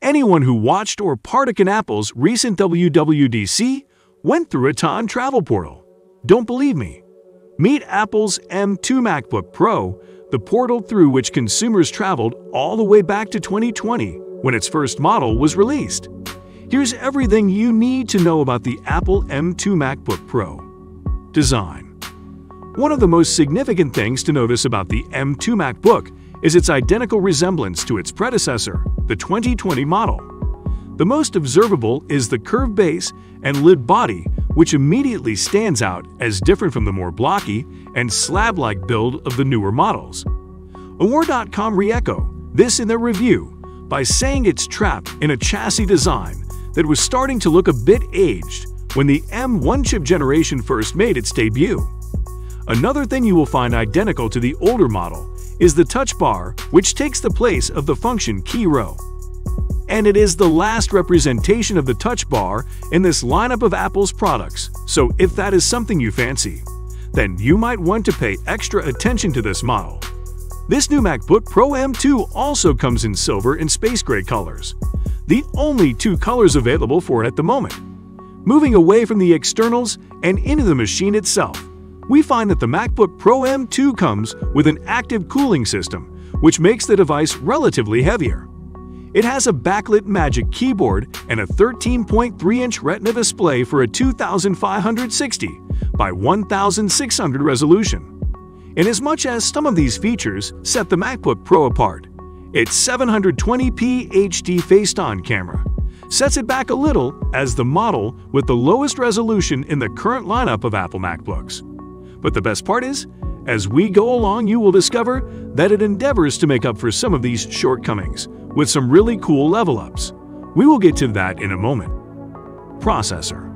Anyone who watched or partook in Apple's recent WWDC went through a time travel portal. Don't believe me? Meet Apple's M2 MacBook Pro, the portal through which consumers traveled all the way back to 2020 when its first model was released. Here's everything you need to know about the Apple M2 MacBook Pro. Design. One of the most significant things to notice about the M2 MacBook is its identical resemblance to its predecessor, the 2020 model. The most observable is the curved base and lid body, which immediately stands out as different from the more blocky and slab-like build of the newer models. Aware.com re-echo this in their review by saying it's trapped in a chassis design that was starting to look a bit aged when the M1 chip generation first made its debut. Another thing you will find identical to the older model is the touch bar, which takes the place of the function key row. And it is the last representation of the touch bar in this lineup of Apple's products, so if that is something you fancy, then you might want to pay extra attention to this model. This new MacBook Pro M2 also comes in silver and space gray colors, the only two colors available for it at the moment. Moving away from the externals and into the machine itself, we find that the MacBook Pro M2 comes with an active cooling system, which makes the device relatively heavier. It has a backlit Magic Keyboard and a 13.3-inch Retina display for a 2560 by 1600 resolution. Inasmuch as some of these features set the MacBook Pro apart, its 720p HD face-on camera sets it back a little as the model with the lowest resolution in the current lineup of Apple MacBooks. But the best part is, as we go along, you will discover that it endeavors to make up for some of these shortcomings with some really cool level-ups. We will get to that in a moment. Processor.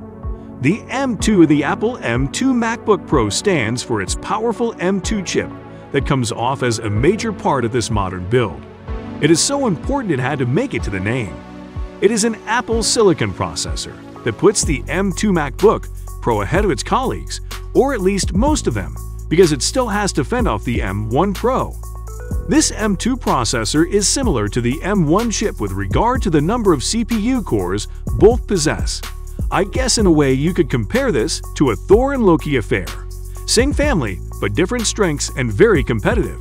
The M2 of the Apple M2 MacBook Pro stands for its powerful M2 chip that comes off as a major part of this modern build. It is so important it had to make it to the name. It is an Apple Silicon processor that puts the M2 MacBook Pro ahead of its colleagues, or at least most of them, because it still has to fend off the M1 Pro. This M2 processor is similar to the M1 chip with regard to the number of CPU cores both possess. I guess in a way you could compare this to a Thor and Loki affair. Same family, but different strengths and very competitive.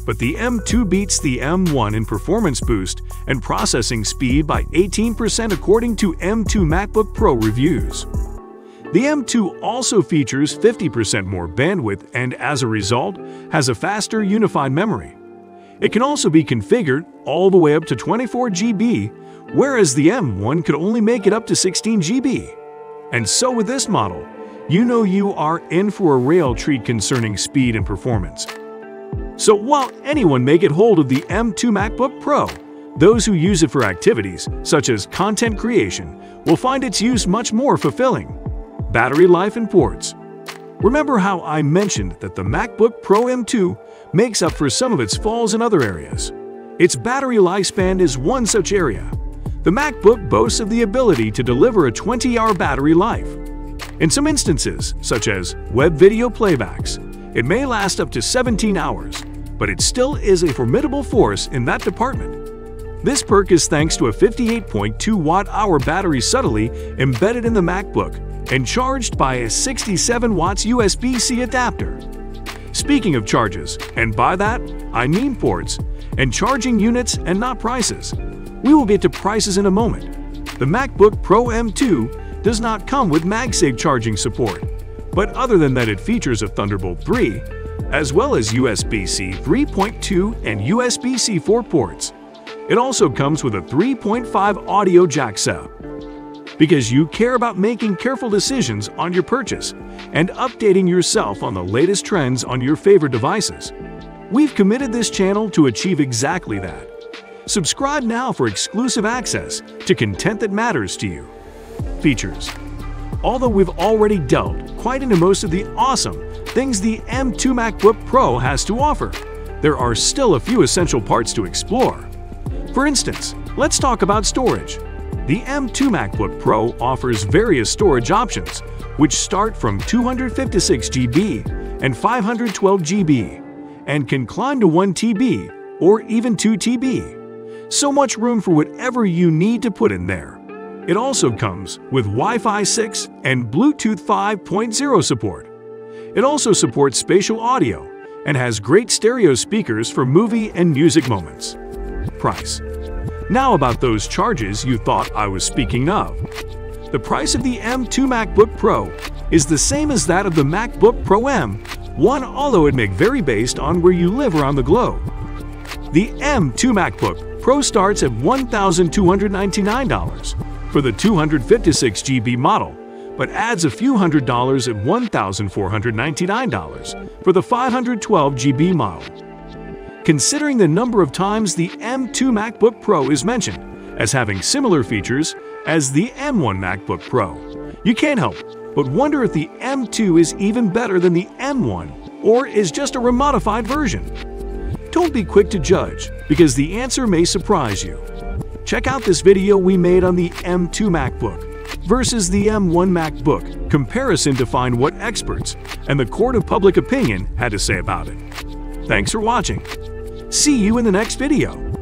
But the M2 beats the M1 in performance boost and processing speed by 18% according to M2 MacBook Pro reviews. The M2 also features 50% more bandwidth and, as a result, has a faster unified memory. It can also be configured all the way up to 24 GB, whereas the M1 could only make it up to 16 GB. And so with this model, you know you are in for a real treat concerning speed and performance. So while anyone may get hold of the M2 MacBook Pro, those who use it for activities such as content creation will find its use much more fulfilling. Battery life and ports. Remember how I mentioned that the MacBook Pro M2 makes up for some of its falls in other areas? Its battery lifespan is one such area. The MacBook boasts of the ability to deliver a 20-hour battery life. In some instances, such as web video playbacks, it may last up to 17 hours, but it still is a formidable force in that department. This perk is thanks to a 58.2 watt-hour battery subtly embedded in the MacBook and charged by a 67 watts USB-C adapter. Speaking of charges, and by that, I mean ports, and charging units and not prices. We will get to prices in a moment. The MacBook Pro M2 does not come with MagSafe charging support, but other than that it features a Thunderbolt 3, as well as USB-C 3.2 and USB-C 4 ports. It also comes with a 3.5 audio jack setup. Because you care about making careful decisions on your purchase and updating yourself on the latest trends on your favorite devices, we've committed this channel to achieve exactly that. Subscribe now for exclusive access to content that matters to you. Features. Although we've already delved quite into most of the awesome things the M2 MacBook Pro has to offer, there are still a few essential parts to explore. For instance, let's talk about storage. The M2 MacBook Pro offers various storage options, which start from 256 GB and 512 GB, and can climb to 1 TB or even 2 TB. So much room for whatever you need to put in there. It also comes with Wi-Fi 6 and Bluetooth 5.0 support. It also supports spatial audio and has great stereo speakers for movie and music moments. Price. Now about those charges you thought I was speaking of. The price of the M2 MacBook Pro is the same as that of the MacBook Pro M1, although it may vary based on where you live around the globe. The M2 MacBook Pro starts at $1,299 for the 256 GB model, but adds a few $100s at $1,499 for the 512 GB model. Considering the number of times the M2 MacBook Pro is mentioned as having similar features as the M1 MacBook Pro, you can't help but wonder if the M2 is even better than the M1 or is just a remodified version. Don't be quick to judge, because the answer may surprise you. Check out this video we made on the M2 MacBook versus the M1 MacBook comparison to find what experts and the court of public opinion had to say about it. Thanks for watching. See you in the next video.